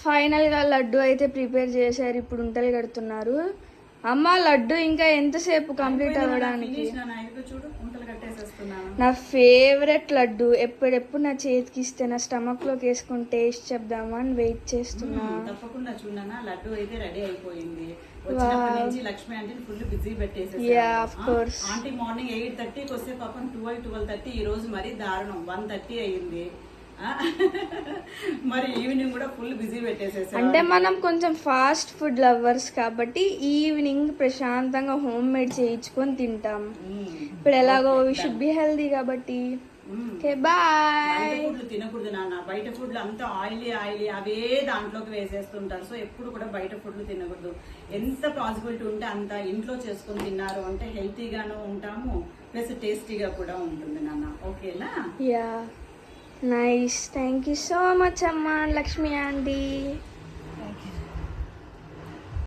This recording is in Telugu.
ఫైనల్గా లడ్డు అయితే ప్రిపేర్ చేశారు. ఇప్పుడు ఉంటలు కడుతున్నారు. అమ్మ లడ్డు ఇంకా ఎంతసేపు కంప్లీట్ అవ్వడానికి? నా ఫేవరెట్ లడ్డు. ఎప్పుడెప్పుడు నా చేతికి ఇస్తే నా స్టమక్ లోకి వేసుకొని టేస్ట్ చెప్దామని వెయిట్ చేస్తున్నా. తప్పకుండా చూడనా, లడ్డు అయితే రెడీ అయిపోయింది. వచ్చినప్పటి నుంచి లక్ష్మి అంటే ఫుల్ బిజీ పెట్టేసేసారు. Yeah of course. Aunty morning 8:30కి వస్తే పాపం 12:30 ఈ రోజు మరి దారుణం 1:30 అయ్యింది. మరి ఈవినింగ్ కూడా ఫుల్ బిజీ పెట్టేసేసారు. అంటే మనం కొంచెం ఫాస్ట్ ఫుడ్ లవర్స్ కాబట్టి ఈవినింగ్ ప్రశాంతంగా హోమ్ మేడ్ చేయించుకొని తింటాం. ఇప్పుడు ఎలాగో వి షుడ్ బి హెల్దీ కాబట్టి. Okay boy. ఫుడ్లు తినకూడదు నాన్న. బయట ఫుడ్లు అంతా ఆయిలీ అవే దాంట్లోకి వేసేస్తుంటారు. సో ఎప్పుడు కూడా బయట ఫుడ్లు తినకూడదు. ఎంత పాసిబిలిటీ ఉంటే అంత ఇంట్లో చేసుకొని తిన్నారు అంటే హెల్తీగాను ఉంటాము, ప్లస్ టేస్టీగా కూడా ఉంటుంది నాన్న. ఓకేనా? Yeah nice. Thank you so much అమ్మా లక్ష్మి ఆంటీ.